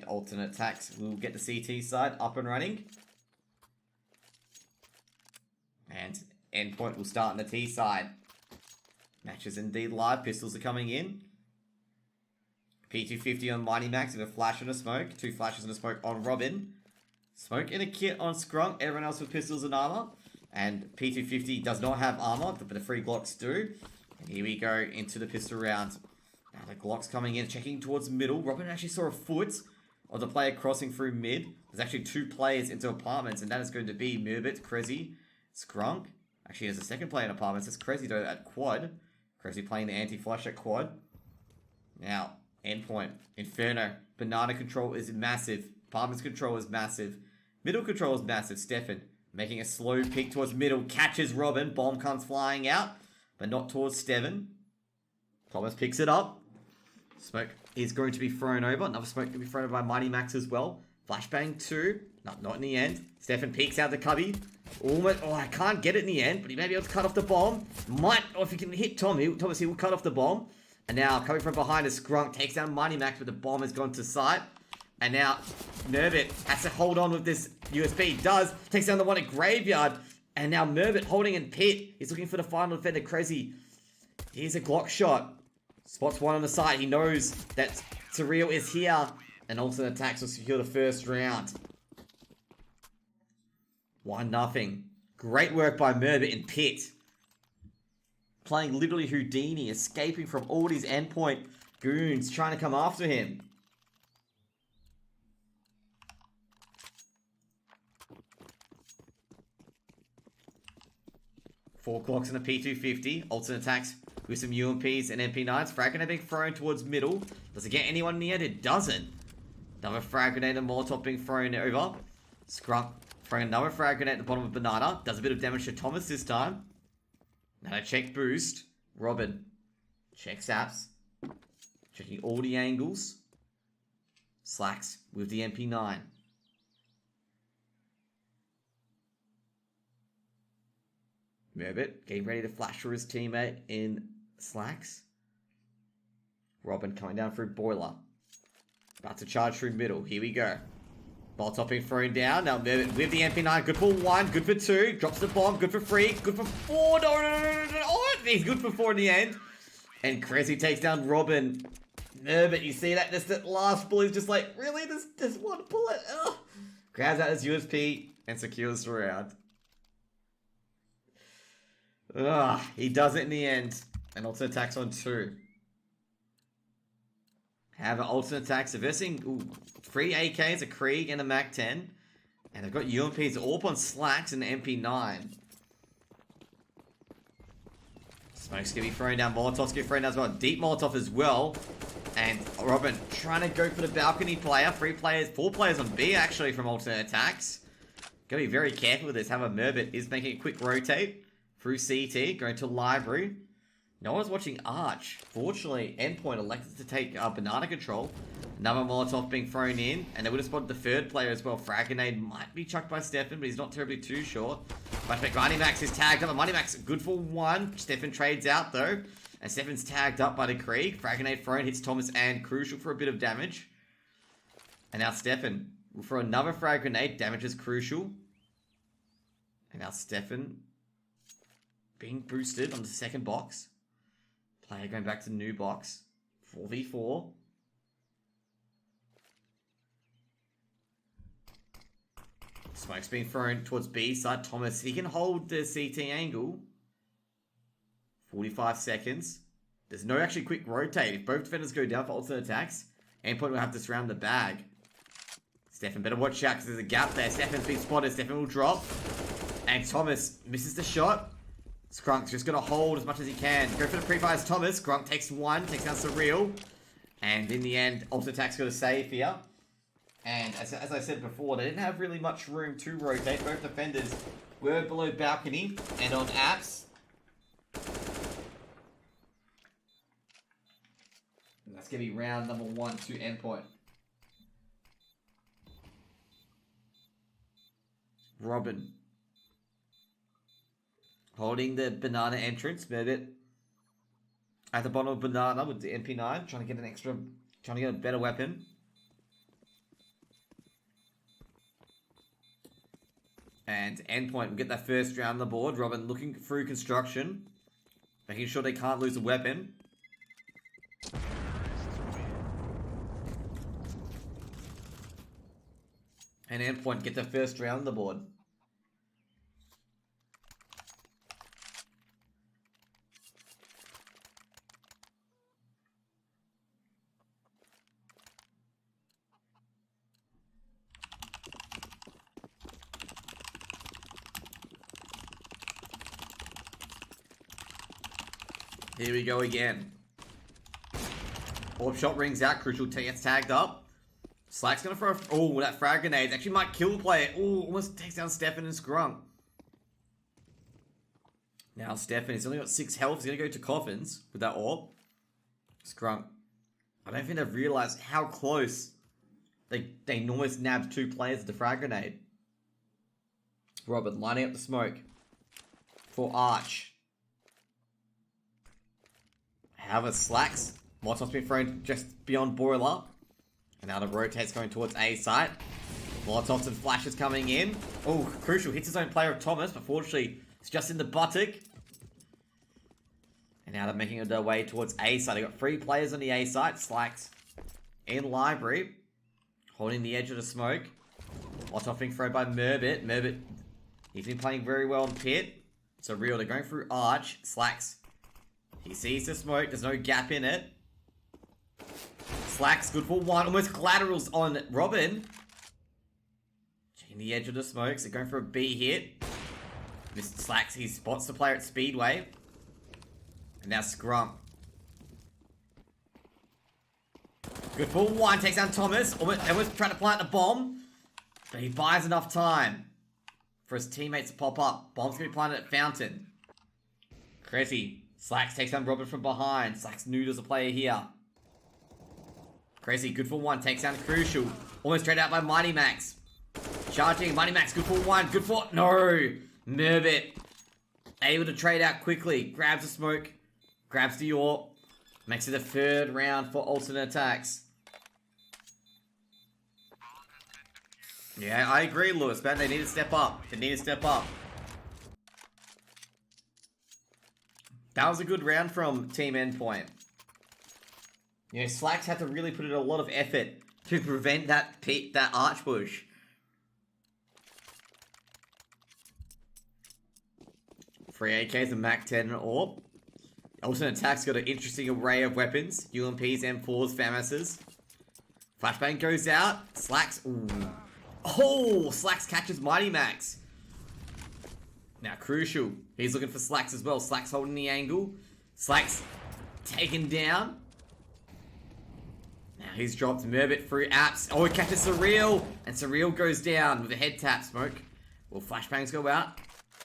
And alternate attacks will get the CT side up and running. And Endpoint will start on the T side. Match is indeed live. Pistols are coming in. P250 on Mighty Max with a flash and a smoke. 2 flashes and a smoke on Robin. Smoke and a kit on Scrunk. Everyone else with pistols and armor. And P250 does not have armor, but the 3 Glocks do. And here we go into the pistol round. Now the Glock's coming in, checking towards middle. Robin actually saw a foot of the player crossing through mid. There's actually 2 players into apartments, and that is going to be Murbit, Krezzy, Scrunk. Actually, there's a second player in apartments. It's Krezzy though at quad. Krezzy playing the anti-flush at quad. Now, Endpoint, Inferno, Banana control is massive. Apartments control is massive. Middle control is massive. Stefan making a slow pick towards middle. Catches Robin. Bomb comes flying out, but not towards Steven. Thomas picks it up. Smoke is going to be thrown over. Another smoke can be thrown over by Mighty Max as well. Flashbang 2. Not in the end. Stefan peeks out the cubby. Almost. Oh, I can't get it in the end, but he may be able to cut off the bomb. Might. Or if he can hit Thomas, he will cut off the bomb. And now, coming from behind, a Scrunk takes down Mighty Max, but the bomb has gone to sight. And now, Murbit has to hold on with this USB. Does. Takes down the one at Graveyard. And now, Murbit holding in pit. He's looking for the final defender, Krezzy. Here's a Glock shot. Spots one on the side. He knows that Surreal is here. And alternate attacks will secure the first round. 1-0. Great work by Murbit in pit. Playing literally Houdini, escaping from all these Endpoint goons trying to come after him. Four Glocks and a P250. Alternate attacks with some UMPs and MP9s. Frag grenade being thrown towards middle. Does it get anyone in the end? It doesn't. Another frag grenade and Molotov being thrown over. Scrunk throwing another frag grenade at the bottom of Banana. Does a bit of damage to Thomas this time. Now check boost. Robin checks apps. Checking all the angles. Slacks with the MP9. Murbit getting ready to flash for his teammate in Slacks. Robin coming down through Boiler. About to charge through middle. Here we go. Molotov being thrown down. Now Murbit with the MP9. Good for 1. Good for 2. Drops the bomb. Good for 3. Good for 4. No. Oh, he's good for 4 in the end. And Krezzy takes down Robin. Murbit, you see that? That last bullet is just like, really? This one bullet? Ugh. Grabs out his USP and secures the round. Ugh, he does it in the end. And alternate attacks on 2. Have an alternate attacks reversing 3 AKs, a Krieg, and a MAC-10. And they've got UMPs AWP on Slacks and MP9. Smoke's gonna be thrown down. Molotov's gonna be thrown down as well. Deep Molotov as well. And Robin trying to go for the balcony player. 4 players on B actually from alternate attacks. Gotta be very careful with this. However, Murbit is making a quick rotate through CT, going to library. No one's watching Arch. Fortunately, Endpoint elected to take Banana control. Another Molotov being thrown in, and they would have spotted the 3rd player as well. Frag grenade might be chucked by Stefan, but he's not terribly too short. Flashback, Mighty Max is tagged up. Mighty Max good for 1. Stefan trades out though, and Stefan's tagged up by the Krieg. Frag grenade thrown, hits Thomas and Crucial for a bit of damage. And now Stefan will throw another frag grenade, damages Crucial. And now Stefan being boosted on the second box. Player going back to new box. 4v4. Smoke's being thrown towards B side. Thomas, he can hold the CT angle. 45 seconds. There's no actually quick rotate. If both defenders go down for alternate attacks, Endpoint will have to surround the bag. Stefan better watch out because there's a gap there. Stefan's been spotted. Stefan will drop. And Thomas misses the shot. Skrunk's just going to hold as much as he can. Go for the pre-fires, Thomas. Skrunk takes 1, takes down Surreal. And in the end, alternate attacks got a save here. And as I said before, they didn't have really much room to rotate. Both defenders were below balcony and on apps. And that's going to be round number 1 to Endpoint. Robin holding the Banana entrance, Murbit at the bottom of Banana with the MP9, trying to get a better weapon. And Endpoint will get that first round on the board. Robin looking through construction, making sure they can't lose a weapon. And Endpoint get the first round on the board. Here we go again. Orb shot rings out. Crucial gets tagged up. Slack's gonna throw. Oh, that frag grenade actually might kill the player. Oh, almost takes down Stefan and Scrunk. Now Stefan, he's only got 6 health. He's gonna go to coffins with that orb. Scrunk. I don't think they've realized how close they almost nabbed 2 players with the frag grenade. Robin lining up the smoke for Arch. However, Slacks, Molotov's been thrown just beyond Boiler. And now the rotate's going towards A site. Molotovs and flashes coming in. Oh, Crucial hits his own player of Thomas, but fortunately, it's just in the buttock. And now they're making their way towards A site. They've got 3 players on the A site. Slacks in Library, holding the edge of the smoke. Molotov being thrown by Merbit. Merbit, he's been playing very well in Pit. So real, they're going through Arch. Slacks, he sees the smoke. There's no gap in it. Slacks, good for 1. Almost collaterals on Robin. Checking the edge of the smokes. They're going for a B hit. Mr. Slacks, he spots the player at Speedway. And now Scrum. Good for 1. Takes down Thomas. Almost trying to plant a bomb. But he buys enough time for his teammates to pop up. Bomb's going to be planted at Fountain. Crazy. Slacks takes down Robin from behind. Slacks noodles a player here. Crazy, good for 1. Takes down Crucial. Almost straight out by Mighty Max. Charging, Mighty Max, good for 1. Good for... No! Merbit. Able to trade out quickly. Grabs the smoke. Grabs the AWP. Makes it a 3rd round for alternate attacks. Yeah, I agree, Lewis, man. They need to step up. They need to step up. That was a good round from Team Endpoint. You know, Slacks had to really put in a lot of effort to prevent that arch push. Free AKs and Mac 10 and AWP. Alternate attacks got an interesting array of weapons. UMPs, M4s, FAMASs. Flashbang goes out. Slacks. Ooh. Oh! Slacks catches Mighty Max. Now, Crucial. He's looking for Slacks as well. Slacks holding the angle. Slacks taken down. Now he's dropped Merbit through apps. Oh, he catches Surreal. And Surreal goes down with a head tap smoke. Will flashbangs go out?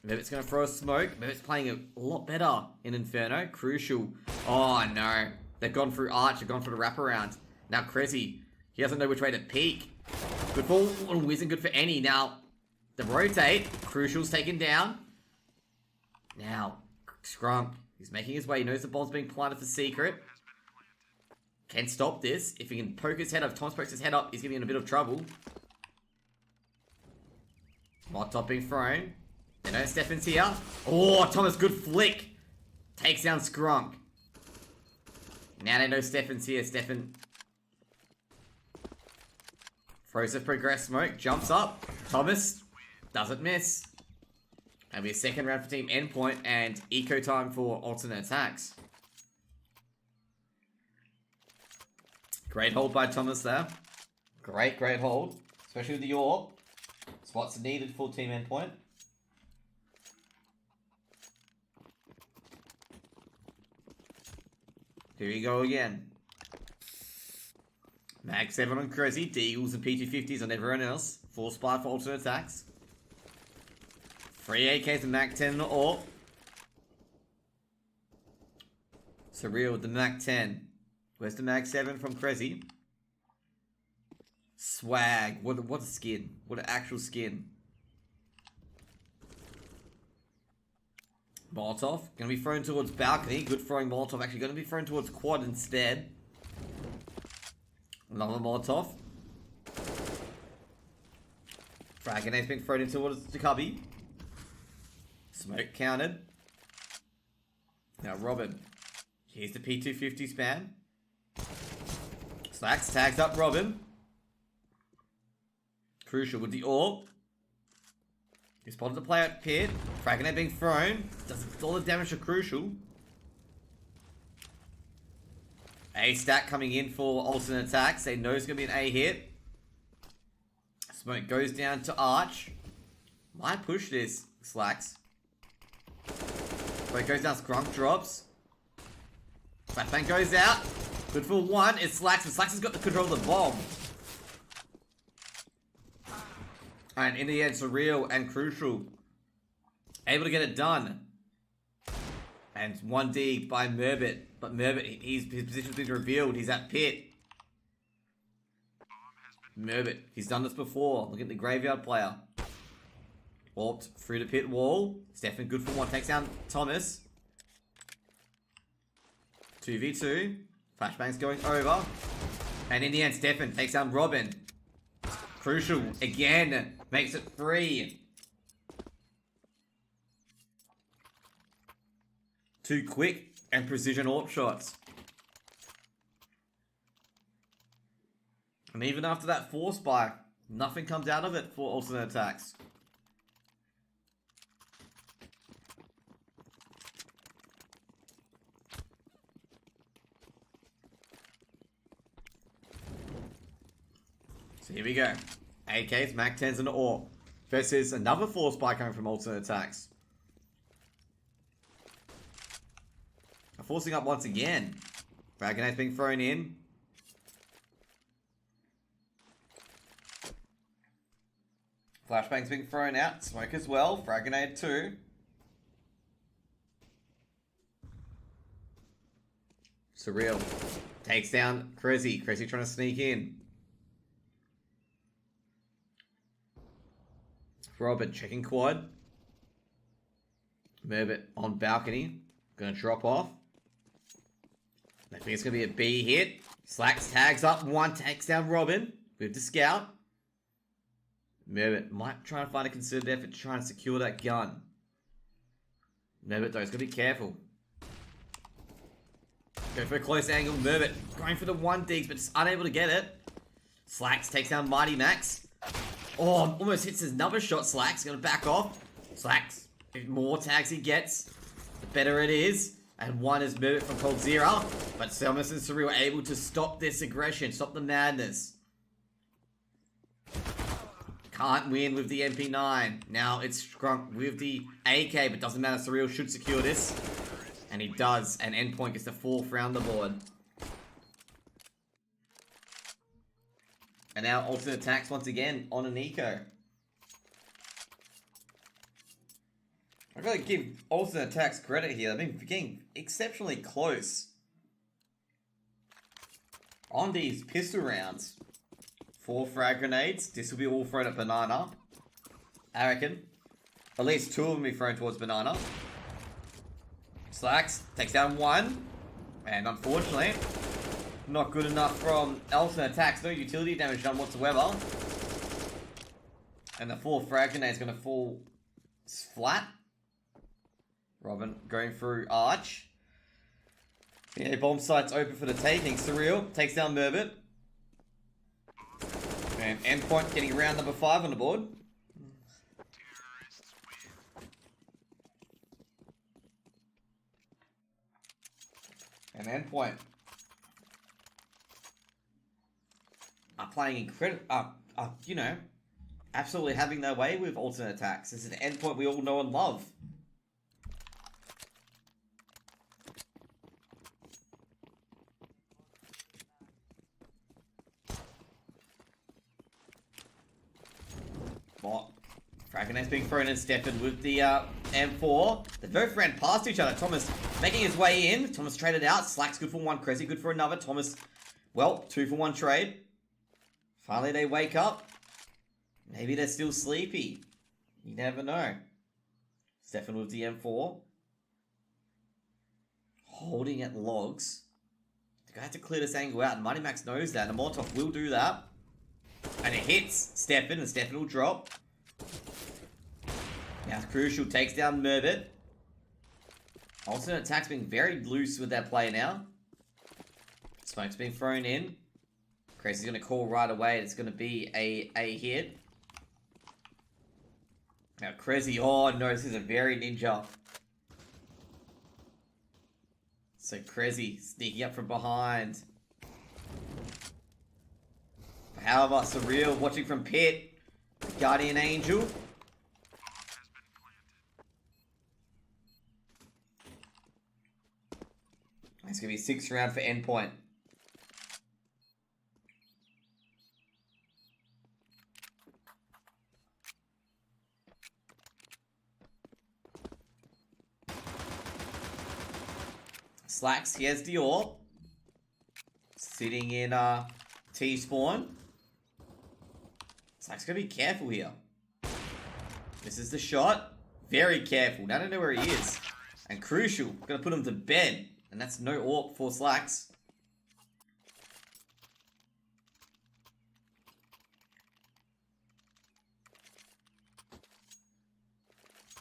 Merbit's going to throw a smoke. Merbit's playing a lot better in Inferno. Crucial. Oh, no. They've gone through Arch. They've gone for the wraparound. Now, Cressy. He doesn't know which way to peek. Good for Wiz and good for any. Now, the rotate. Crucial's taken down. Now, Scrunk. He's making his way. He knows the bomb's being planted for secret. Can stop this. If he can poke his head up. If Thomas pokes his head up, he's going to be in a bit of trouble. Molotov being thrown. They know Stefan's here. Oh, Thomas, good flick. Takes down Scrunk. Now they know Stefan's here. Stefan throws a progress smoke. Jumps up. Thomas doesn't miss. That'll be a 2nd round for Team Endpoint and eco time for alternate attacks. Great hold by Thomas there. Great hold. Especially with the AWP. Spots needed for Team Endpoint. Here we go again. Mag 7 on Cressy. Deagles and P250s on everyone else. 4 spot for alternate attacks. 3 AKs and Mag 10 on AWP. Surreal with the Mag 10. Where's the Mag 7 from Cressy? Swag. What a skin. What an actual skin. Molotov. Going to be thrown towards balcony. Good throwing Molotov. Actually going to be thrown towards quad instead. Another Molotov. Frag grenade's been thrown in towards the cubby. Smoke counted. Now Robin. Here's the P250 spam. Slacks tags up Robin. Crucial with the AWP. He spotted the player at pit. Frag grenade being thrown. Does all the damage to Crucial. A stack coming in for alternate attacks. They know it's going to be an A hit. Smoke goes down to Arch. Might push this, Slacks. Smoke goes down, Scrunk drops. Flashbang goes out. Good for one. It's Slacks, and Slacks has got the control of the bomb. And in the end, Surreal and Crucial able to get it done. And 1D by Merbit. But Merbit, his position's been revealed. He's at pit. Merbit, he's done this before. Look at the graveyard player. Warped through the pit wall. Stefan, good for one. Takes down Thomas. 2v2. Flashbang's going over. And in the end, Stefan takes down Robin. Crucial, again, makes it 3. Two quick and precision AWP shots. And even after that force buy, nothing comes out of it for alternate attacks. So here we go. AKs, Mac 10s, and AWP versus another force buy coming from alternate attacks. Forcing up once again. Frag grenade's being thrown in. Flashbang's being thrown out. Smoke as well. Frag grenade too. Surreal takes down Crazy. Crazy trying to sneak in. Robin checking quad. Merbit on balcony. Gonna drop off. I think it's going to be a B hit. Slacks tags up one, takes down Robin with the scout. Merbit might try and find a concerted effort to try and secure that gun. Merbit though, he's got to be careful. Go for a close angle. Merbit going for the 1 digs, but just unable to get it. Slacks takes down Mighty Max. Oh, almost hits another shot. Slacks going to back off. Slacks, the more tags he gets, the better it is. And one is Merbit from Cold Zero. But Selmas and Surreal are able to stop this aggression, stop the madness. Can't win with the MP9. Now it's Scrunk with the AK, but doesn't matter. Surreal should secure this. And he does. And Endpoint gets the 4th round the board. And now alternate attacks once again on an eco. I've got to give alternate attacks credit here. They've been getting exceptionally close on these pistol rounds. 4 frag grenades. This will be all thrown at Banana. I reckon. At least 2 of them will be thrown towards Banana. Slacks takes down 1. And unfortunately, not good enough from alternate attacks. No utility damage done whatsoever. And the 4 frag grenade is going to fall flat. Robin going through Arch. Yeah, bomb site's open for the taking. Surreal takes down Merbit. And Endpoint getting round number 5 on the board. And Endpoint are playing incredible, you know, absolutely having their way with alternate attacks. This is an Endpoint we all know and love. Fragonate's being thrown in Stefan with the M4. They both ran past each other. Thomas making his way in. Thomas traded out. Slack's good for 1. Crazy good for another. Thomas, well, 2 for 1 trade. Finally they wake up. Maybe they're still sleepy. You never know. Stefan with the M4. Holding at logs. The guy had to clear this angle out. And Mighty Max knows that. And Molotov will do that. And it hits Stefan. And Stefan will drop. Now Crucial takes down Merbit. Alternate attack's being very loose with that play now. Smoke's being thrown in. Crazy's going to call right away. It's going to be a hit. Now Crazy, oh no, this is a very ninja. So Crazy sneaking up from behind. However, Surreal watching from pit. Guardian Angel. It's going to be 6th round for Endpoint. Slacks, he has the AWP. Sitting in T-spawn. Slacks gonna be careful here. This is the shot. Very careful. Now I don't know where he is. And Crucial, gonna put him to bed. And that's no AWP for Slacks.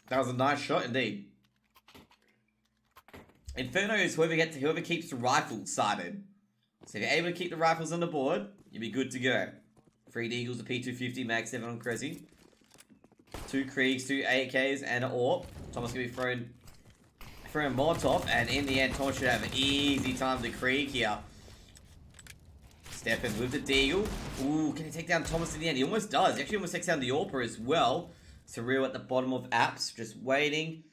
That was a nice shot indeed. Inferno is whoever keeps the rifles sighted. So if you're able to keep the rifles on the board, you'll be good to go. 3 Deagles, a P250, Mag 7 on Crazy. 2 Kriegs, 2 AKs, and an AWP. Thomas gonna be throwing Molotov, and in the end, Thomas should have an easy time to Krieg here. Stepping with the Deagle. Ooh, can he take down Thomas in the end? He almost does. He actually almost takes down the AWPer as well. Surreal at the bottom of apps, just waiting.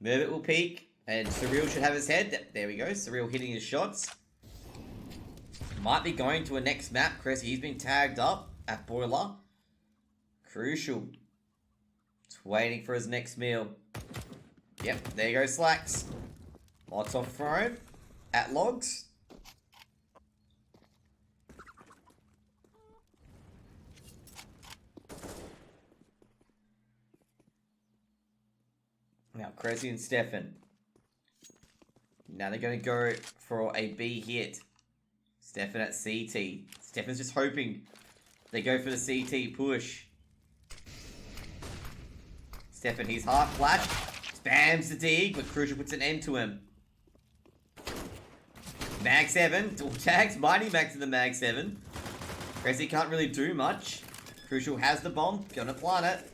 Merbit will peek. And Surreal should have his head. There we go. Surreal hitting his shots. Might be going to a next map. Cressy, he's been tagged up at Boiler. Crucial. Just waiting for his next meal. Yep, there you go, Slacks. Molotov thrown at Logs. Now, Cressy and Stefan. Now they're going to go for a B hit. Stefan at CT. Stefan's just hoping they go for the CT push. Stefan, he's half flash. Spams the dig, but Crucial puts an end to him. Mag 7. Dual tags. Mighty Mag to the Mag 7. Crazy can't really do much. Crucial has the bomb. Gonna plant it.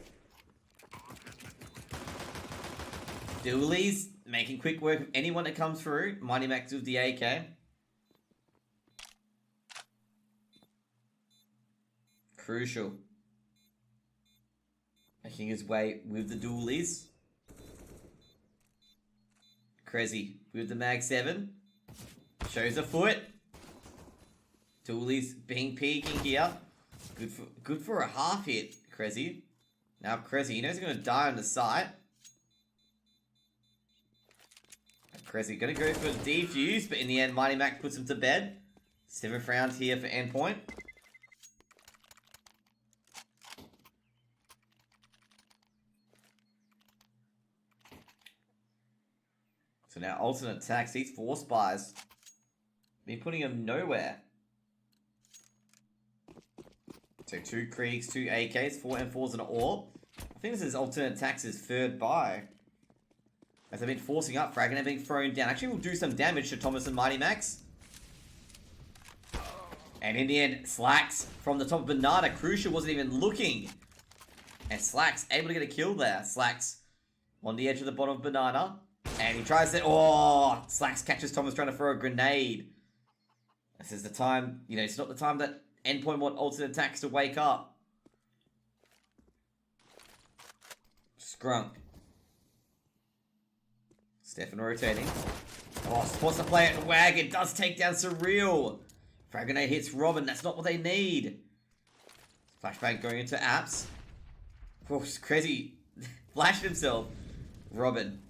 Doolies making quick work of anyone that comes through. Mighty Max with the AK. Crucial. Making his way with the Doolies. Crazy with the Mag 7. Shows a foot. Doolies being peeking here. Good for a half hit, Crazy. Now Crazy, he knows he's going to die on the site. Crazy gonna go for the defuse, but in the end, Mighty Mac puts him to bed. 7th round here for Endpoint. So now alternate attacks, these 4 spies. Been putting him nowhere. So 2 Kriegs, 2 AKs, 4 M4s and an AWP. I think this is alternate attacks' 3rd buy. As they've been forcing up frag and they're being thrown down. Actually, will do some damage to Thomas and Mighty Max. And in the end, Slacks from the top of Banana. Crucial wasn't even looking. And Slacks able to get a kill there. Slacks on the edge of the bottom of Banana. And he tries to... Oh! Slacks catches Thomas trying to throw a grenade. This is the time... You know, it's not the time that Endpoint want alternate attacks to wake up. Scrunk. Stefan rotating. Oh, supposed to play it. Wagon does take down Surreal. Frag grenade hits Robin. That's not what they need. Flashbang going into apps. Oh, Crazy flashed himself. Robin.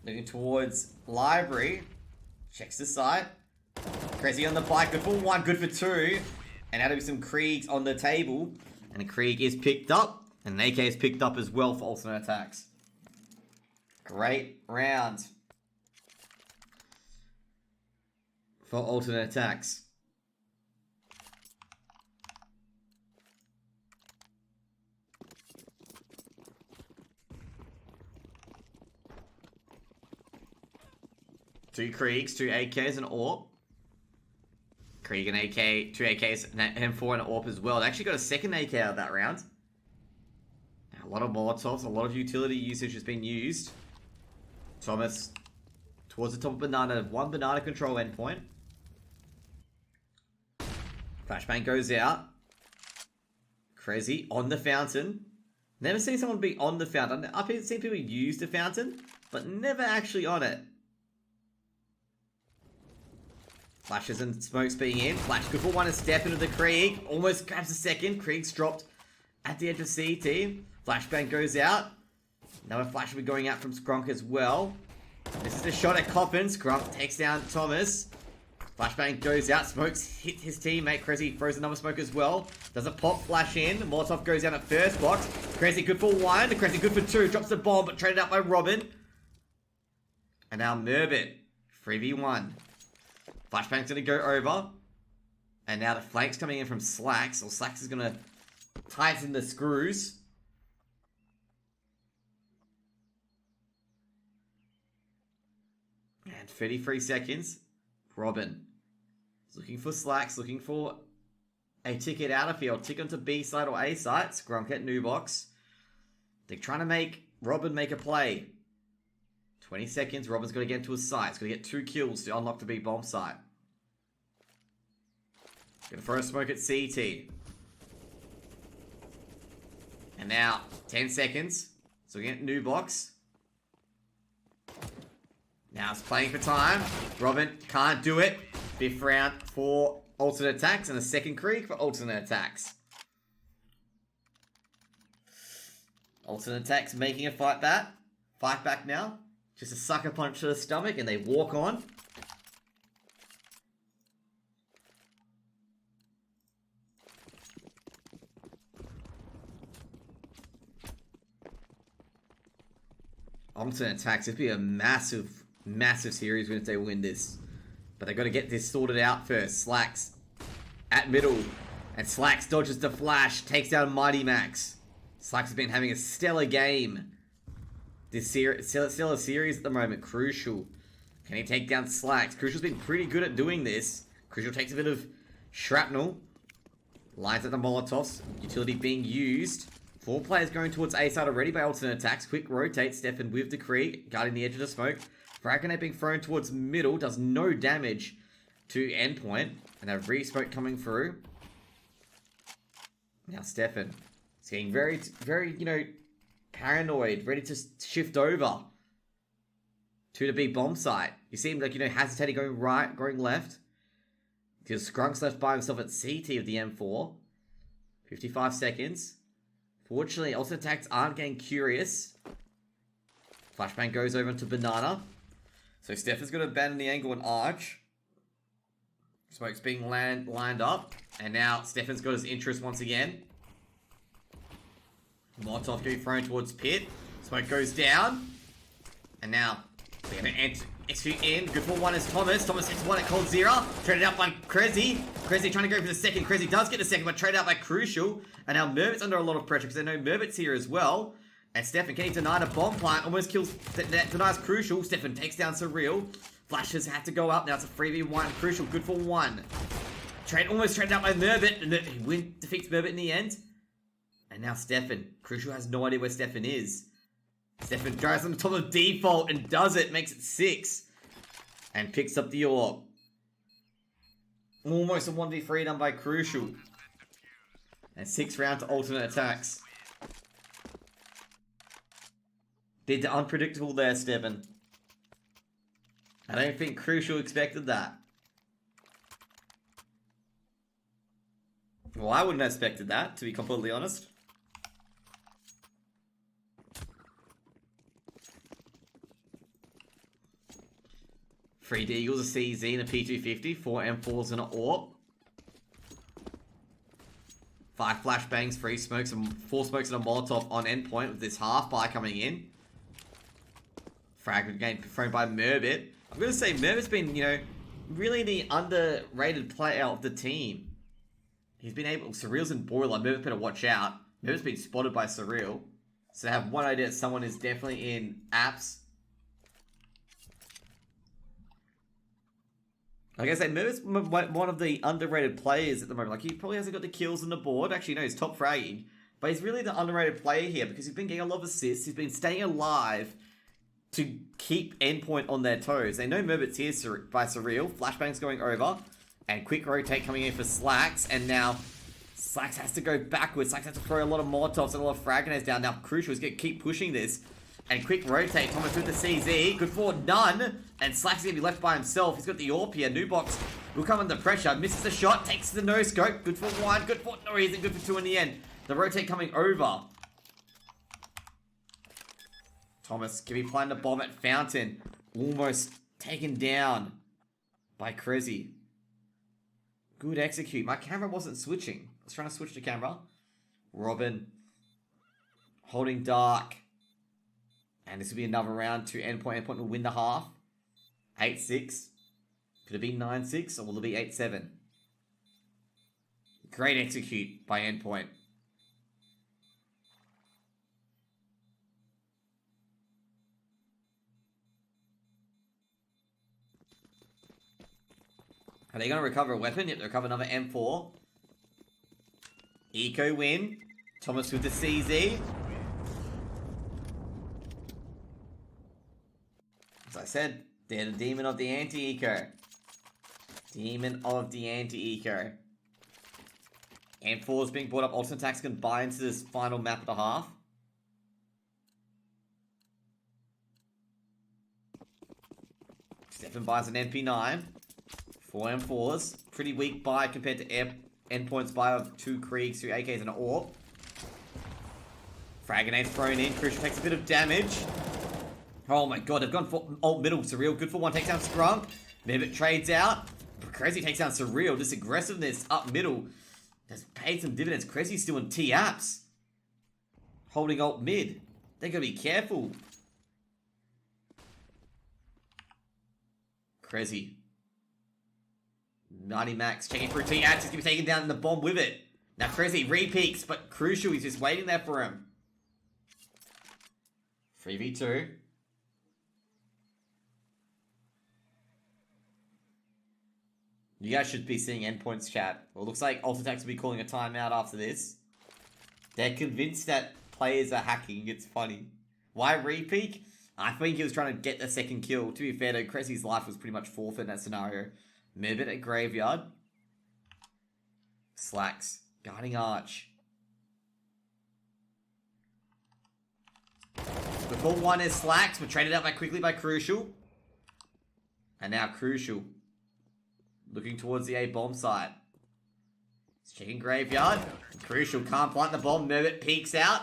Looking towards library. Checks the site. Crazy on the bike. Good for 1. Good for 2. And now there'll be some Kriegs on the table. And a Krieg is picked up. And an AK is picked up as well for alternate attacks. Great round for alternate attacks. 2 Kriegs, 2 AKs, and AWP. Krieg and AK, 2 AKs, and M4 and AWP as well. They actually got a second AK out of that round. Now, a lot of Molotovs, a lot of utility usage has been used. Thomas towards the top of Banana, 1 Banana control endpoint. Flashbang goes out. Crazy on the fountain. Never seen someone be on the fountain. I've seen people use the fountain, but never actually on it. Flashes and smokes being in. Flash good for 1 and step into the Krieg. Almost grabs a second. Krieg's dropped at the edge of CT. Flashbang goes out. Another flash will be going out from Skrunk as well. This is a shot at Coffin. Skrunk takes down Thomas. Flashbang goes out. Smokes hit his teammate. Crazy throws another smoke as well. Does a pop flash in. Molotov goes down at first box. Crazy good for 1. Crazy good for 2. Drops the bomb but traded out by Robin. And now Merbit. 3v1. Flashbang's gonna go over. And now the flank's coming in from Slacks. Or Slacks is gonna tighten the screws. And 33 seconds. Robin is looking for Slacks, looking for a ticket out of field. Tick onto B side or A side. Skrunk at new box. They're trying to make Robin make a play. 20 seconds. Robin's got to get into his site. He's got to get 2 kills to unlock the B bomb site. Gonna throw a smoke at CT. And now 10 seconds. So we get new box. Now it's playing for time. Robin can't do it. 5th round for alternate attacks and a second Krieg for alternate attacks. Alternate attacks making a fight back now. Just a sucker punch to the stomach and they walk on. Alternate attacks. It'd be a massive series if they win this. But they've got to get this sorted out first. Slacks at middle. And Slacks dodges the flash. Takes down Mighty Max. Slacks has been having a stellar game. This stellar series at the moment. Crucial. Can he take down Slacks? Crucial's been pretty good at doing this. Crucial takes a bit of shrapnel. Lines at the Molotovs. Utility being used. 4 players going towards A side already by alternate attacks. Quick rotate. Stefan with the Krieg. Guarding the edge of the smoke. Frag grenade being thrown towards middle. Does no damage to Endpoint. And a re-smoke coming through. Now Stefan is getting very, paranoid. Ready to shift over to the B bomb site. You see him hesitating, going right, going left. Because Skrunk's left by himself at CT of the M4. 55 seconds. Fortunately, alternate attacks aren't getting curious. Flashbang goes over to Banana. So Stefan's going to abandon the angle and arch. Smoke's being lined up. And now Stefan's got his interest once again. Molotov getting thrown towards Pit. Smoke goes down. And now they're going to execute in. Good for 1 is Thomas. Thomas hits 1 at Cold Zero. Traded out by Crazy. Crazy trying to go for the second. Crazy does get the second, but traded out by Crucial. And now Merbit's under a lot of pressure because they know Merbit's here as well. And Stefan getting denied a bomb plant. Almost kills, denies Crucial. Stefan takes down Surreal. Flashes have to go up. Now it's a 3v1. Crucial, good for 1. Almost traded out by Merbit. And he defeats Merbit in the end. And now Stefan. Crucial has no idea where Stefan is. Stefan drives on the top of default and does it. Makes it 6. And picks up the orb. Almost a 1v3 done by Crucial. And 6th round to alternate attacks. Bit unpredictable there, Stefan. I don't think Crucial expected that. Well, I wouldn't have expected that, to be completely honest. Three Deagles, a CZ, and a P250. 4 M4s and an AWP. 5 flashbangs, 3 smokes, and 4 smokes and a Molotov on Endpoint with this half bar coming in. Fragment game thrown by Merbit. I'm going to say Merbit's been, really the underrated player of the team. He's been able... Surreal's in Boiler. Merbit better watch out. Merbit's been spotted by Surreal. So I have one idea that someone is definitely in apps. Like I say, Merv's one of the underrated players at the moment. Like, he probably hasn't got the kills on the board. Actually, no, he's top fragging. But he's really the underrated player here because he's been getting a lot of assists. He's been staying alive to keep Endpoint on their toes. They know Merv's here by Surreal. Flashbang's going over. And quick rotate coming in for Slacks. And now Slacks has to go backwards. Slacks has to throw a lot of Molotovs and a lot of frag grenades down. Now, Crucial is going to keep pushing this. And quick rotate, Thomas with the CZ. Good for none. And Slack's going to be left by himself. He's got the AWP here. Nubox will come under pressure. Misses the shot. Takes the no-scope. Good for one. Good for... No, he isn't good for two in the end. The rotate coming over. Thomas can be planting a bomb at Fountain. Almost taken down by Krezzy. Good execute. My camera wasn't switching. I was trying to switch the camera. Robin. Holding dark. And this will be another round to Endpoint. Endpoint will win the half. 8-6. Could it be 9-6 or will it be 8-7? Great execute by Endpoint. Are they going to recover a weapon? Yep, they recover another M4. Eco win. Thomas with the CZ. As I said, they're the demon of the anti-eco. Demon of the anti-eco. M4 is being brought up. aTTaX can buy into this final map of the half. Stefan buys an MP9. 4 M4s. Pretty weak buy compared to Endpoint's buy of 2 Kriegs, 2 AKs, and an AWP. Frag grenade thrown in. Crucial takes a bit of damage. Oh my god, they've gone for ult middle. Surreal, good for one. Takes down Scrunk. Mebit trades out. Krezzy takes down Surreal. This aggressiveness up middle has paid some dividends. Krezzy's still in T-Apps. Holding ult mid. They gotta be careful. Krezzy. 90 max, checking through T-Apps. He's gonna be taken down in the bomb with it. Now Krezzy re-peaks, but Crucial, he's just waiting there for him. 3v2. You guys should be seeing Endpoint's chat. Well, it looks like aTTaX will be calling a timeout after this. They're convinced that players are hacking. It's funny. Why re-peak? I think he was trying to get the second kill. To be fair though, Krezzy's life was pretty much forfeit in that scenario. Mebit at Graveyard. Slacks. Guarding Arch. The full one is Slacks, but traded out quickly by Crucial. And now Crucial. Looking towards the A bomb site. He's checking Graveyard. Crucial can't plant the bomb. Mebit peeks out.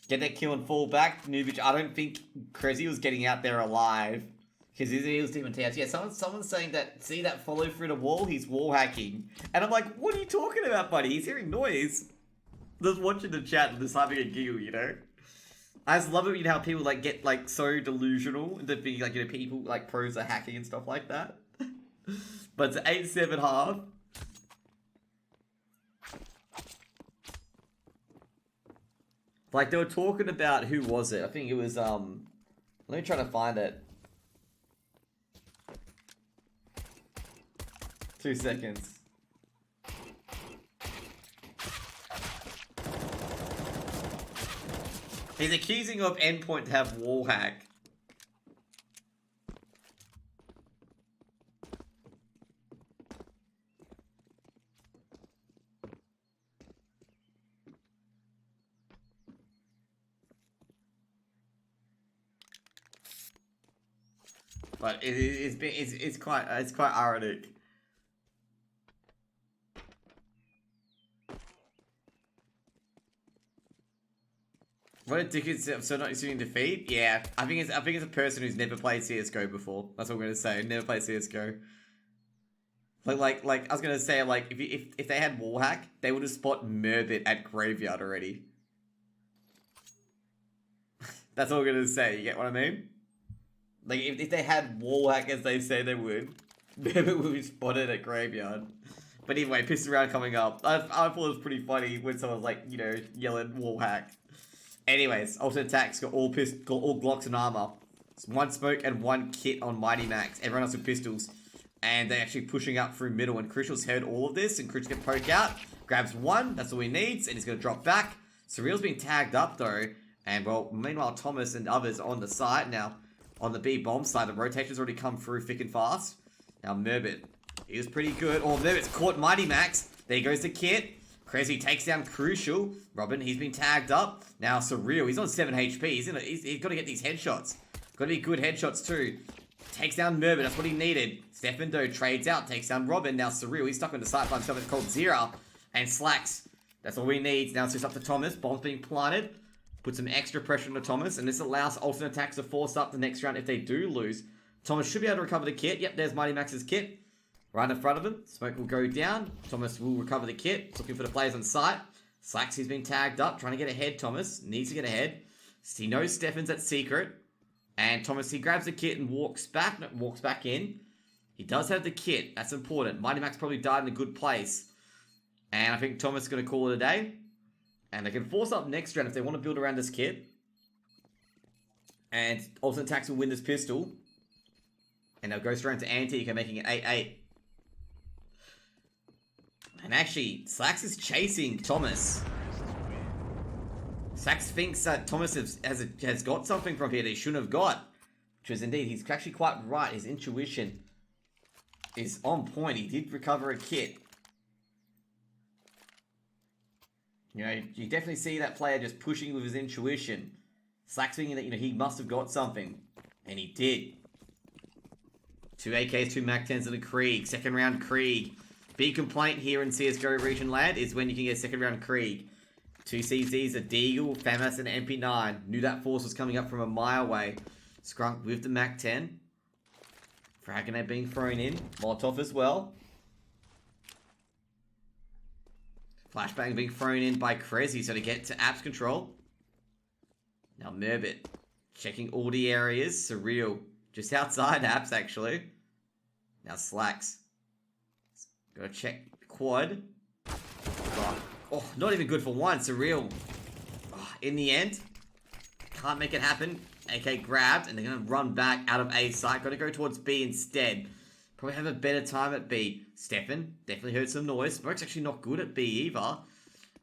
Get that kill and fall back. Nubich, I don't think Krezzy was getting out there alive. Because he was demon TS. Yeah, someone's saying that, see that follow through the wall? He's wall hacking. And I'm like, what are you talking about, buddy? He's hearing noise. Just watching the chat and just having a giggle, you know? I just love it, you know, how people, like, get, like, so delusional into being, like, you know, people, like, pros are hacking and stuff like that. But it's 8-7 half. Like, they were talking about, who was it? I think it was, let me try to find it. 2 seconds. He's accusing of Endpoint to have wall hack. But it's quite ironic. What a dickhead, so not assuming defeat? Yeah, I think it's a person who's never played CSGO before. That's what I'm gonna say. Never played CSGO. Like I was gonna say, like, if they had wallhack, they would have spot Merbit at Graveyard already. That's all I'm gonna say. You get what I mean? Like, if they had wallhack as they say they would, Merbit would be spotted at Graveyard. But anyway, pissed around coming up. I thought it was pretty funny when someone was like, you know, yelling wallhack. Anyways, aTTaX got all Glocks and armor. It's one smoke and one kit on Mighty Max. Everyone else with pistols. And they're actually pushing up through middle. And Crucial's heard all of this. And Crucial can poke out. Grabs one. That's all he needs. And he's going to drop back. Surreal's being tagged up though. And well, meanwhile, Thomas and others on the side. Now, on the B bomb side, the rotation's already come through thick and fast. Now, Merbit, he was pretty good. Oh, Merbit's caught Mighty Max. There goes the kit. Crazy takes down Crucial. Robin, he's been tagged up. Now, Surreal, he's on 7 HP. He's got to get these headshots. Got to be good headshots too. Takes down Merbit, that's what he needed. Stefan, though, trades out, takes down Robin. Now, Surreal, he's stuck on the side by himself. It's called Zera. And Slacks, that's all he needs. Now, it's just up to Thomas. Bomb's being planted. Put some extra pressure on Thomas. And this allows alternate attacks to force up the next round if they do lose. Thomas should be able to recover the kit. Yep, there's Mighty Max's kit. Right in front of him. Smoke will go down. Thomas will recover the kit. He's looking for the players on site. Slacks, he's been tagged up. Trying to get ahead, Thomas. Needs to get ahead. He knows Stefan's at secret. And Thomas, he grabs the kit and walks back. No, walks back in. He does have the kit. That's important. Mighty Max probably died in a good place. And I think Thomas is going to call it a day. And they can force up next round if they want to build around this kit. And alternate attacks will win this pistol. And they'll go straight into aTTaX, making it 8-8. And actually, Slacks is chasing Thomas. Slacks thinks that Thomas has got something from here that he shouldn't have got. Which is indeed, he's actually quite right. His intuition is on point. He did recover a kit. You know, you definitely see that player just pushing with his intuition. Slacks thinking that, you know, he must have got something. And he did. 2 AKs, 2 MAC-10s and a Krieg. Second round Krieg. Big complaint here in CSGO region land is when you can get second round Krieg. 2 CZs, a Deagle, FAMAS and MP9. Knew that force was coming up from a mile away. Skrunk with the MAC-10. Fragonate being thrown in. Molotov as well. Flashbang being thrown in by Crazy, so to get to apps control. Now Merbit checking all the areas. Surreal just outside apps actually. Now Slacks. Gotta check quad. Oh, not even good for one. Surreal. Oh, in the end, can't make it happen. AK grabbed, and they're gonna run back out of A site. Gotta go towards B instead. Probably have a better time at B. Stefan definitely heard some noise. Smoke's actually not good at B either. And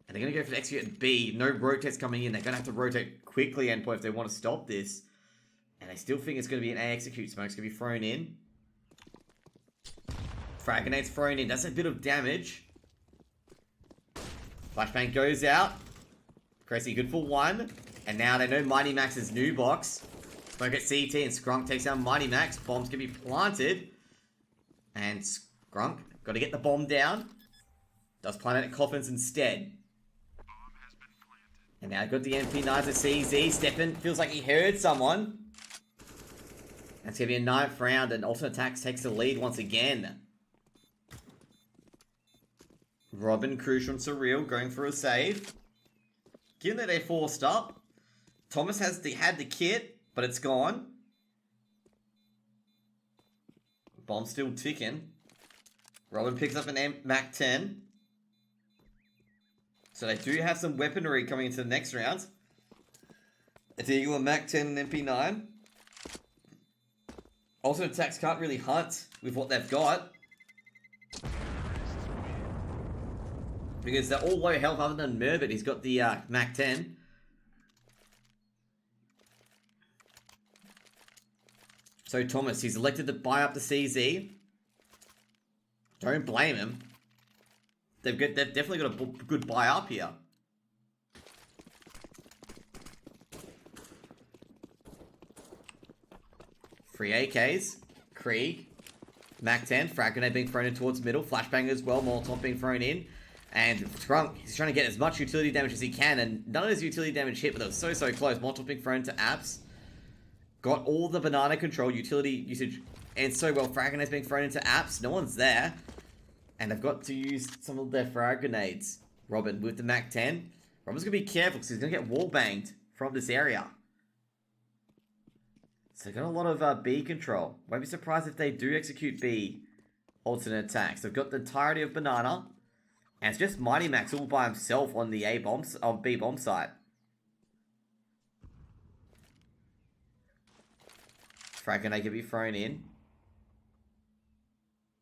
they're going to go for the execute at B. No rotates coming in. They're going to have to rotate quickly Endpoint if they want to stop this. And they still think it's going to be an A execute. Smoke's going to be thrown in. Fragonate's thrown in. Does a bit of damage. Flashbang goes out. Crazy good for one. And now they know Mighty Max's new box. Smoke at CT and Skrunk takes down Mighty Max. Bomb's going to be planted. And Skrunk, got to get the bomb down. Does plant it at coffins instead. And now got the MP9 to CZ. Stefan feels like he heard someone. That's going to be a 9th round, and alternate attacks takes the lead once again. Robin, Crucial, and Surreal going for a save. Given that they're forced up, Thomas had the kit, but it's gone. Bomb's still ticking. Robin picks up an MAC-10. So they do have some weaponry coming into the next round. A Deagle, a MAC-10, and MP9. Alternate attacks can't really hunt with what they've got. Because they're all low health other than Merbit. He's got the MAC-10. So Thomas, he's elected to buy up the CZ. Don't blame him. They've definitely got a good buy up here. Free AKs, Krieg, MAC-10, Frag Grenade being thrown in towards middle, Flashbang as well, Molotov being thrown in. And Skrunk, he's trying to get as much utility damage as he can, and none of his utility damage hit, but they were so close. Molotov being thrown to apps. Got all the banana control, utility usage, and so well. Frag Grenades being thrown into apps. No one's there. And they've got to use some of their frag grenades. Robin with the MAC-10. Robin's going to be careful because he's going to get wall banged from this area. So they've got a lot of B control. Won't be surprised if they do execute B alternate attacks. They've got the entirety of banana. And it's just Mighty Max all by himself on the B bomb site. Frag grenade can be thrown in.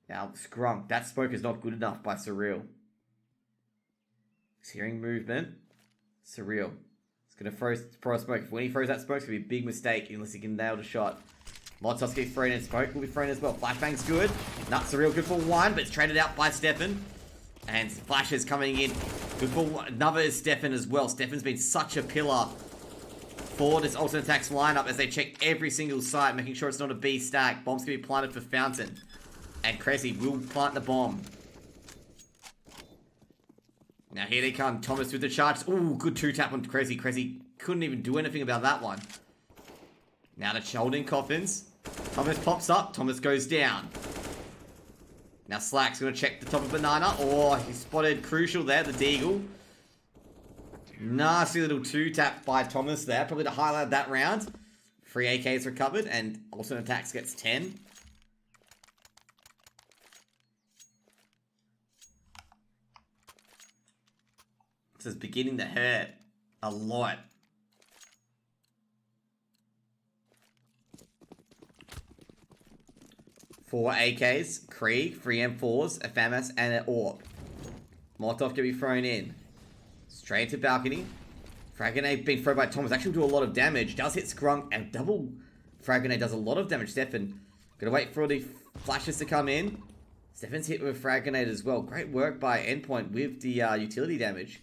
Now, Scrunk. That smoke is not good enough by Surreal. He's hearing movement. Surreal. He's going to throw a smoke. When he throws that smoke, it's going to be a big mistake unless he can nail the shot. Molotov's going to be thrown in. Smoke will be thrown as well. Flashbang's good. Not Surreal good for one, but it's traded out by Stefan. And Flash is coming in. Good for one. Another is Stefan as well. Stefan's been such a pillar for this alternate attacks lineup as they check every single site, making sure it's not a B stack. Bomb's going to be planted for Fountain. And Cressy will plant the bomb. Now here they come. Thomas with the charge. Ooh, good 2-tap on Cressy. Cressy couldn't even do anything about that one. Now the holding coffins. Thomas pops up. Thomas goes down. Now Slack's going to check the top of Banana. Oh, he spotted Crucial there, the Deagle. Nasty little 2-tap by Thomas there. Probably to highlight that round. 3 AKs recovered and alternate attacks gets 10. This is beginning to hurt a lot. Four AKs, Krieg, 3 M4s, a FAMAS, and an AWP. Molotov can be thrown in. Straight to balcony. Frag grenade being thrown by Thomas. Actually do a lot of damage. Does hit Scrunk and double frag grenade does a lot of damage. Stefan, gonna wait for the flashes to come in. Stefan's hit with a frag grenade as well. Great work by Endpoint with the utility damage.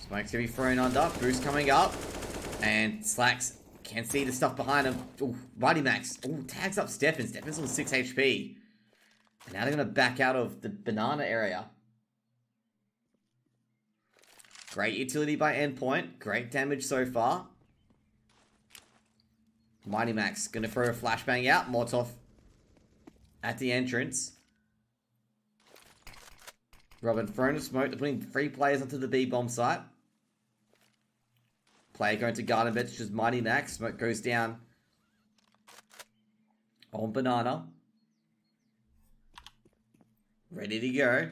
Smoke's gonna be thrown under. Boost coming up. And Slacks can see the stuff behind him. Ooh, Mighty Max. Ooh, tags up Stefan. Stefan's on 6 HP. And now they're gonna back out of the banana area. Great utility by Endpoint. Great damage so far. Mighty Max gonna throw a flashbang out. Molotov at the entrance. Robin throwing a smoke. They're putting 3 players onto the B bomb site. Player going to garden bed, which is Mighty Max. Smoke goes down on Banana. Ready to go.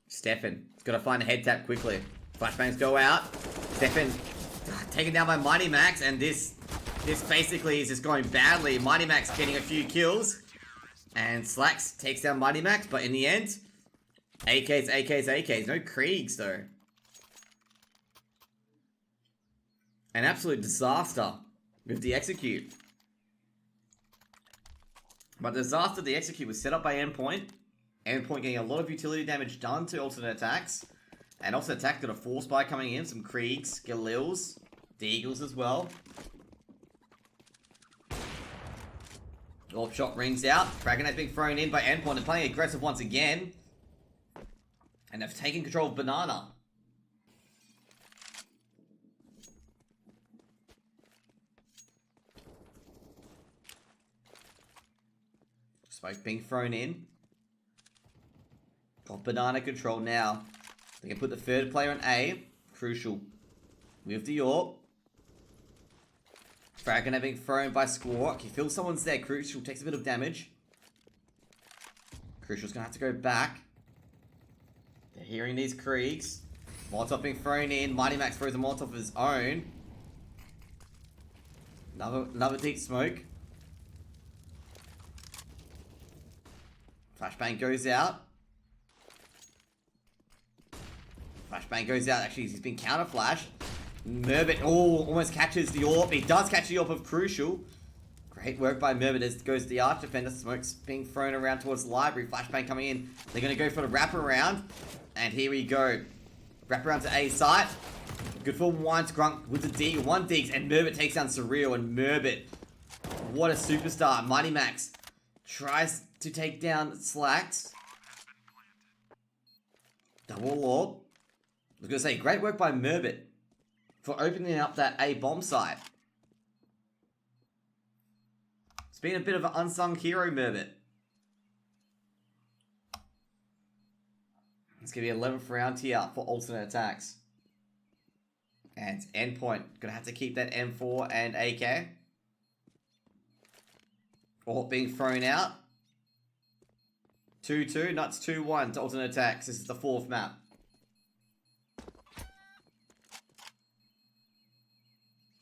Stefan. He's got to find a head tap quickly. Flashbangs go out. Stefan taken down by Mighty Max. And this basically is just going badly. Mighty Max getting a few kills. And Slacks takes down Mighty Max. But in the end, AKs, AKs, AKs. No Kriegs though. An absolute disaster with the execute. But the disaster, the execute was set up by Endpoint. Endpoint getting a lot of utility damage done to alternate attacks. And also attack got a force spy coming in. Some Kriegs, Galils, the Eagles as well. Orb shot rings out. Dragonite being thrown in by Endpoint and playing aggressive once again. And they've taken control of Banana. Smoke being thrown in. Got Banana control now. They can put the third player on A. Crucial. With the AWP. Frag being thrown by Squawk. He feels someone's there. Crucial takes a bit of damage. Crucial's going to have to go back. They're hearing these Kriegs. Molotov being thrown in. Mighty Max throws a Molotov of his own. Another deep smoke. Flashbang goes out. Flashbang goes out. Actually, he's been counter flashed. Merbit, almost catches the AWP. He does catch the AWP of Crucial. Great work by Merbit as goes the Arch Defender. Smoke's being thrown around towards the library. Flashbang coming in. They're going to go for the wraparound. And here we go. Wraparound to A site. Good for one. Grunk with the D. One digs. And Merbit takes down Surreal. And Merbit, what a superstar. Mighty Max tries to take down Slacks. Double AWP. I was going to say, great work by Merbit for opening up that A bomb site. It's been a bit of an unsung hero, Merbit. It's going to be 11th round here for alternate attacks. And Endpoint, going to have to keep that M4 and AK. AWP being thrown out. 2-2, nuts 2-1 to alternate attacks. This is the 4th map.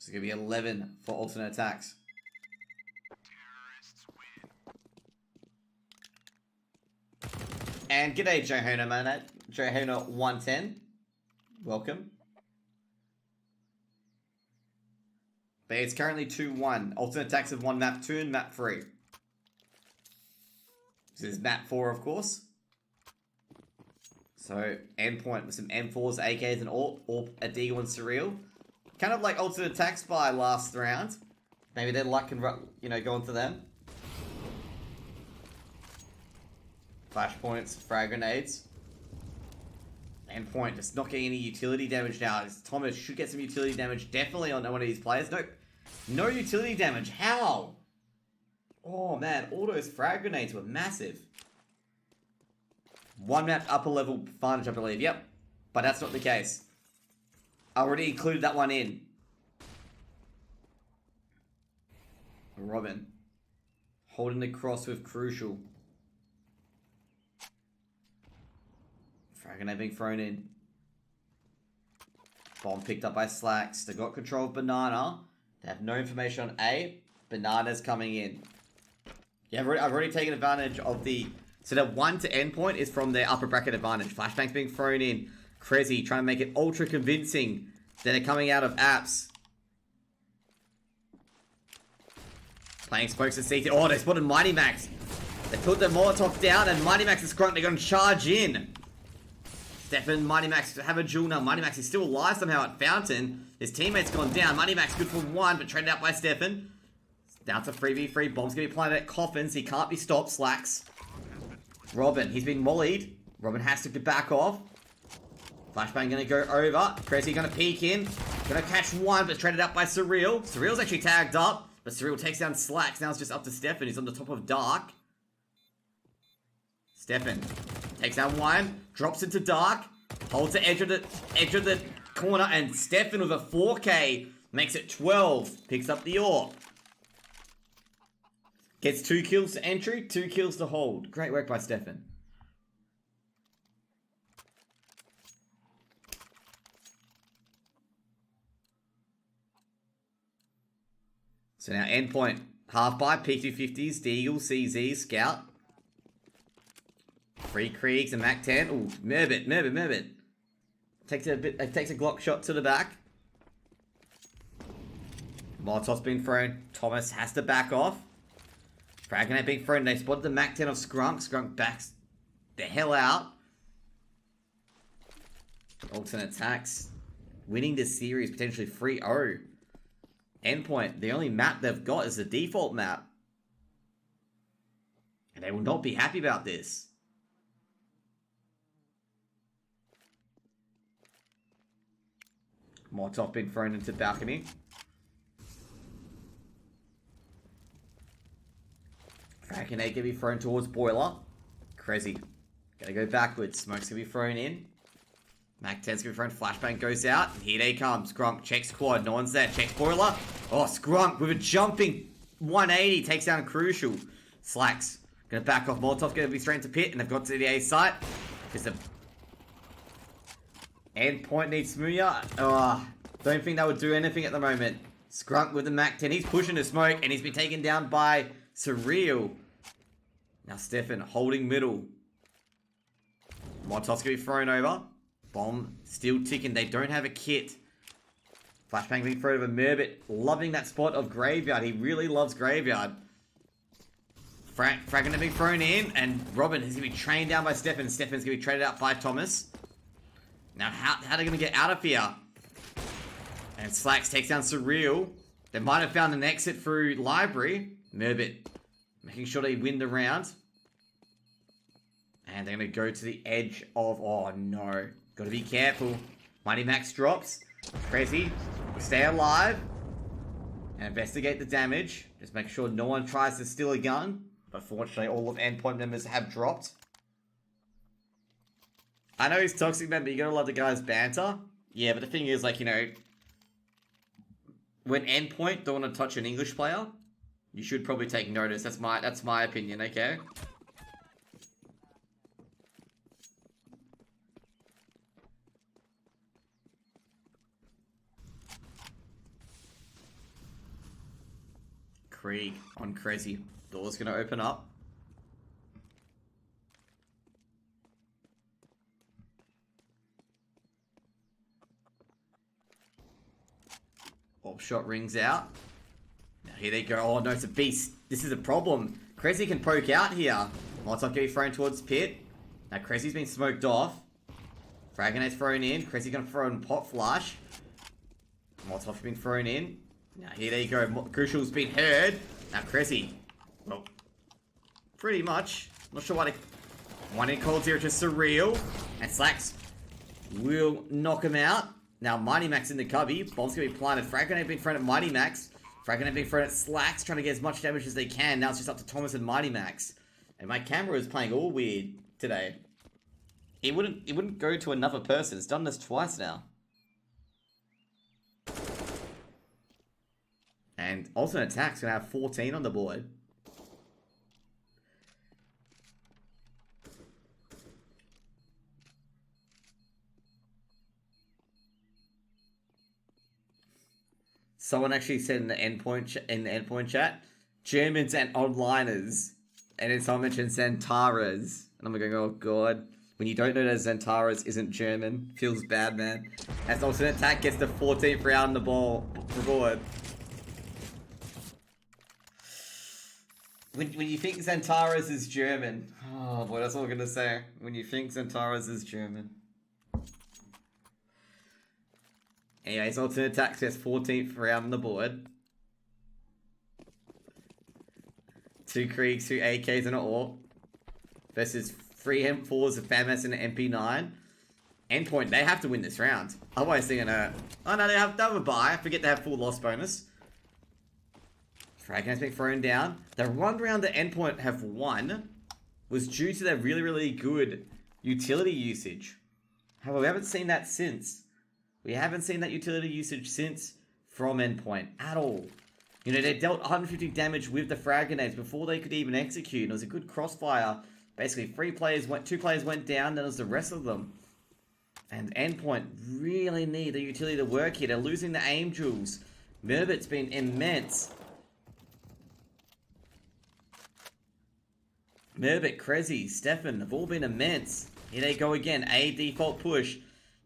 It's going to be 11 for alternate attacks. And g'day Johona, man. Johona 110. Welcome. But it's currently 2-1. Alternate attacks have won map 2 and map 3. This is map 4, of course. So, Endpoint with some M4s, AKs, and all a Deagle and Surreal. Kind of like alternate attacks by last round. Maybe their luck can, you know, go into them. Flashpoints, frag grenades. Endpoint just not getting any utility damage now. Thomas should get some utility damage definitely on one of these players. No utility damage. How? Oh man, all those frag grenades were massive. One map upper level advantage, I believe. Yep. But that's not the case. I already included that one in. Robin. Holding the cross with Crucial. Frag grenade being thrown in. Bomb picked up by Slacks. They got control of Banana. They have no information on A. Banana's coming in. Yeah, I've already taken advantage of the... So that 1 to Endpoint is from their upper bracket advantage. Flashbang's being thrown in. Crazy trying to make it ultra convincing that they're coming out of apps. Playing smokes and CT. Oh, they spotted Mighty Max. They put the Molotov down and Mighty Max is grunt. They're going to charge in. Stefan, Mighty Max have a duel now. Mighty Max is still alive somehow at Fountain. His teammate's gone down. Mighty Max good for 1, but traded out by Stefan. Down to 3v3. Bomb's going to be planted at Coffins. He can't be stopped. Slacks. Robin, he's been mollied. Robin has to back off. Flashbang going to go over. Crazy going to peek in. Going to catch 1, but traded out by Surreal. Surreal's actually tagged up, but Surreal takes down Slacks. Now it's just up to Stefan. He's on the top of Dark. Stefan takes down 1, drops into Dark, holds the edge of the corner, and Stefan with a 4K makes it 12. Picks up the AWP. Gets 2 kills to entry, 2 kills to hold. Great work by Stefan. So now Endpoint. Half by P250s, Deagle, CZ, Scout. 3 Kriegs and Mac 10. Ooh, Merbit. Takes a Glock shot to the back. Molotov's been thrown. Thomas has to back off. Frag grenade being thrown. They spotted the Mac 10 of Skrunk. Skrunk backs the hell out. Alternate attacks. Winning this series potentially 3-0. Endpoint. The only map they've got is the default map. And they will not be happy about this. Molotov being thrown into balcony. Frag grenade can be thrown towards boiler. Crazy. Gotta go backwards. Smoke's gonna be thrown in. Mac 10's gonna be thrown. Flashbang goes out. And here they come. Skrunk checks quad. No one's there. Checks boiler. Oh, Skrunk with a jumping 180 takes down Crucial. Slacks. Gonna back off. Molotov's gonna be thrown to pit. And they've got to the A site. Because the Endpoint needs Smooya. Oh, don't think that would do anything at the moment. Skrunk with the Mac 10. He's pushing the smoke. And he's been taken down by Surreal. Now Stefan holding middle. Molotov's gonna be thrown over. Bomb still ticking. They don't have a kit. Flashbang being thrown over. Merbit loving that spot of Graveyard. He really loves Graveyard. Frag gonna be thrown in. And Robin is gonna be trained down by Stefan. Stefan's gonna be traded out by Thomas. Now how are they gonna get out of here? And Slacks takes down Surreal. They might have found an exit through Library. Merbit making sure they win the round. And they're going to go to the edge of... Oh, no. Got to be careful. Mighty Max drops. Crazy. Stay alive. And investigate the damage. Just make sure no one tries to steal a gun. But fortunately, all of Endpoint members have dropped. I know he's toxic, man, but you got to love the guy's banter. Yeah, but the thing is, like, you know... When Endpoint don't want to touch an English player... You should probably take notice. That's my opinion, okay? Krieg on Crazy. Door's gonna open up. Orb shot rings out. Now here they go. Oh no, it's a beast. This is a problem. Crazy can poke out here. Molotov gonna be thrown towards Pit. Now Crazy's been smoked off. Frag grenade's thrown in. Crazy gonna throw in pot flash. Molotov been thrown in. Now here they go. Crucial's been heard. Now Crazy. Well, pretty much. Not sure why they... One in cold zero to Surreal. And Slacks will knock him out. Now Mighty Max in the cubby. Bomb's gonna be planted. Frag grenade being thrown at Mighty Max. Frag grenade being thrown at Slacks, trying to get as much damage as they can. Now it's just up to Thomas and Mighty Max. And my camera is playing all weird today. It wouldn't go to another person. It's done this twice now. And alternate attack's gonna have 14 on the board. Someone actually said in the endpoint chat, Germans and onliners, and then someone mentioned Zantaras, and I'm going, oh god. When you don't know that Zantaras isn't German, feels bad, man. As alternate attack gets the 14th round on the board. When you think Zantaras is German, oh boy, that's all I'm gonna say. When you think Zantaras is German. Anyways, alternate attack gets 14th round on the board. 2 Kriegs, 2 AKs, and an AWP. Versus 3 M4s, a FAMAS, and an MP9. Endpoint, they have to win this round. Otherwise, they're gonna... Oh no, they have a bye. I forget they have full loss bonus. Frag has been thrown down. The one round that Endpoint have won was due to their really, really good utility usage. However, we haven't seen that since. We haven't seen that utility usage since from Endpoint at all. You know, they dealt 150 damage with the frag grenades before they could even execute. And it was a good crossfire. Basically, 2 players went down, then it was the rest of them. And Endpoint really need the utility to work here. They're losing the aim jewels. Merbit's been immense. Merbit, Krezi, Stefan have all been immense. Here they go again. A default push.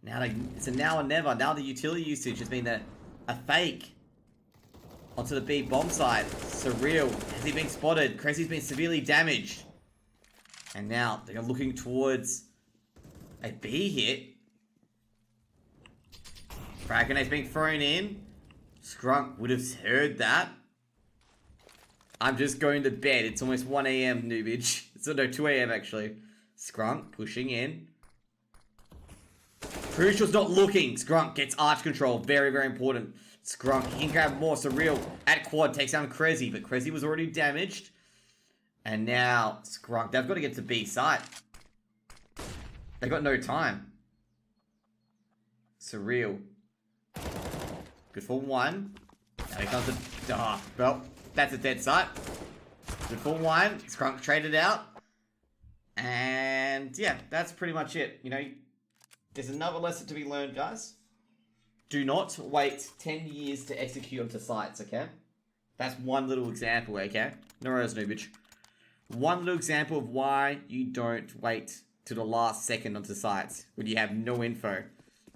Now it's a now or never. Now the utility usage has been a fake. Onto the B bomb site. Surreal. Has he been spotted? Crazy's been severely damaged. And now they're looking towards a B hit. Frag grenade's being thrown in. Skrunk would have heard that. I'm just going to bed. It's almost 1 AM, noobage. It's no 2 AM actually. Skrunk pushing in. Crucial's not looking. Skrunk gets arch control. Very, very important. Skrunk, he can grab more. Surreal at quad takes down Krezi, but Krezi was already damaged. And now Skrunk, they've got to get to B site. They got no time. Surreal. Good for 1. Now he comes to... well, that's a dead site. Good for 1. Skrunk traded out. And yeah, that's pretty much it. You know, there's another lesson to be learned, guys. Do not wait 10 years to execute onto sites, okay? That's one little example, okay? No worries, noobage. One little example of why you don't wait to the last second onto sites when you have no info.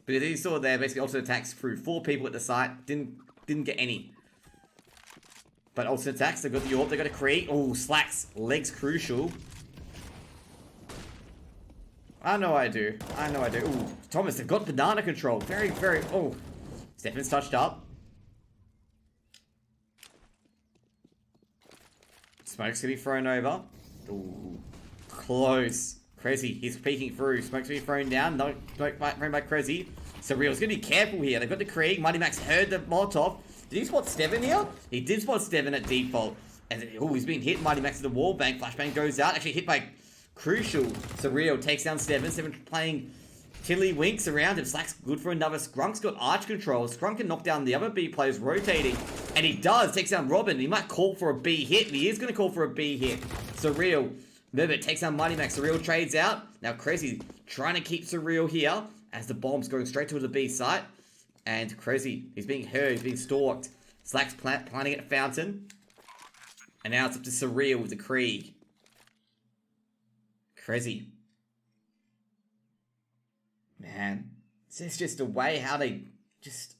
Because as you saw there, basically alternate attacks threw 4 people at the site, didn't get any. But alternate attacks, they got the AWP, they got a Krieg. Oh, Slacks, legs crucial. I know I do. Ooh, Thomas, they've got banana control. Very, very... Oh, Stefan's touched up. Smoke's gonna be thrown over. Ooh, close. Krezi, he's peeking through. Smoke's gonna be thrown down. No, smoke thrown by Krezi. Surreal's gonna be careful here. They've got the Krieg. Mighty Max heard the Molotov. Did he spot Steven here? He did spot Steven at default. And oh, he's been hit. Mighty Max to the wall bank. Flashbang goes out. Actually hit by Crucial. Surreal takes down Steven. Steven playing tiddlywinks around him. Slack's good for another. Skrunk's got arch control. Skrunk can knock down the other B players rotating. And he does. Takes down Robin. He might call for a B hit. And he is going to call for a B hit. Surreal. Merbit takes down Mighty Max. Surreal trades out. Now Crazy trying to keep Surreal here. As the bomb's going straight to the B site. And Crazy, he's being heard. He's being stalked. Slack's planting at Fountain. And now it's up to Surreal with the Krieg. Crazy. Man, it's just a way how they just...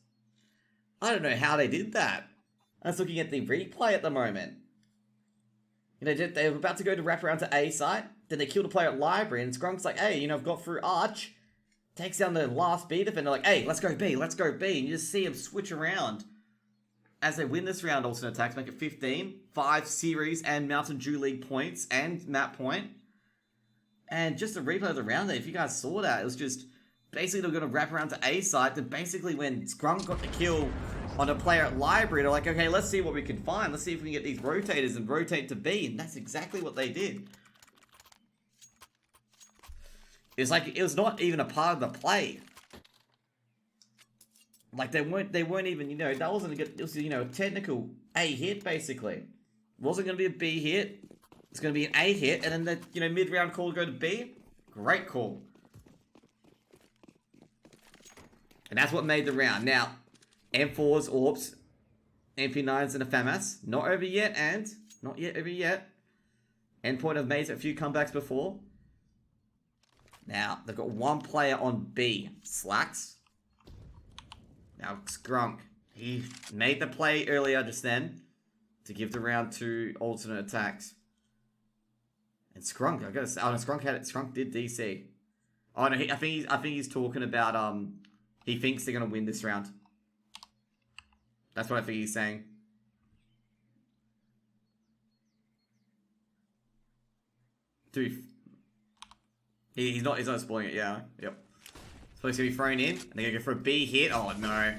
I don't know how they did that. I was looking at the replay at the moment. You know, they were about to go to wrap around to A site. Then they killed a player at Library. And Skrunk's like, hey, you know, I've got through Arch. Takes down the last B defender. Like, hey, let's go B, let's go B. And you just see them switch around. As they win this round, alternate attacks make it 15. 5 series and Mountain Dew League points and map point. And just a replay of the round there, if you guys saw that, it was just... Basically, they're going to wrap around to A site. Then basically, when Skrunk got the kill on a player at Library, they're like, okay, let's see what we can find. Let's see if we can get these rotators and rotate to B. And that's exactly what they did. It's like, it was not even a part of the play. Like, they weren't even, you know, that wasn't a good, it was, you know, a technical A hit, basically. It wasn't going to be a B hit. It's going to be an A hit. And then the, you know, mid-round call to go to B. Great call. And that's what made the round. Now, M4s, AWPs, MP9s, and a FAMAS. Not over yet, and not yet over yet. Endpoint have made a few comebacks before. Now, they've got one player on B. Slacks. Now, Skrunk. He made the play earlier just then to give the round to alternate attacks. And Skrunk, I gotta say, oh no, Skrunk did DC. Oh no, I think he's talking about he thinks they're gonna win this round. That's what I think he's saying. Dude, he's not spoiling it. Yeah, yep. Supposed to be thrown in, and they're gonna go for a B hit. Oh no.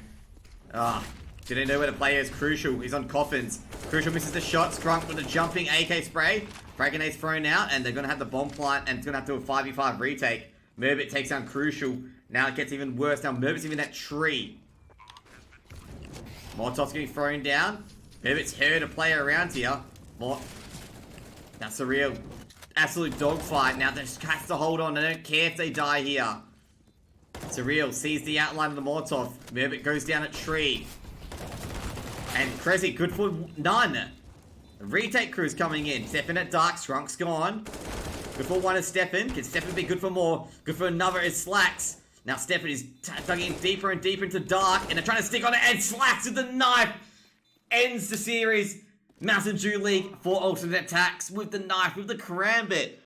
Didn't know where the player is. Crucial. He's on coffins. Crucial misses the shot. Skrunk with a jumping AK spray. Frag grenade's thrown out, and they're gonna have the bomb plant, and it's gonna have to do a 5v5 retake. Merbit takes down Crucial. Now it gets even worse. Now Merbit's even in that tree. Molotov's getting thrown down. Merbit's heard a player around here. That's a real absolute dogfight. Now they just has to hold on. They don't care if they die here. Surreal sees the outline of the Molotov. Merbit goes down a tree. And Krezi, good for none. The retake crew's coming in. Stefan at dark. Skrunk's gone. Good for one is Stefan. Can Stefan be good for more? Good for another is Slacks. Now Stefan is dug in deeper and deeper into dark. And they're trying to stick on it. And Slacks with the knife. Ends the series. Mountain Dew League for alternate attacks with the knife, with the karambit.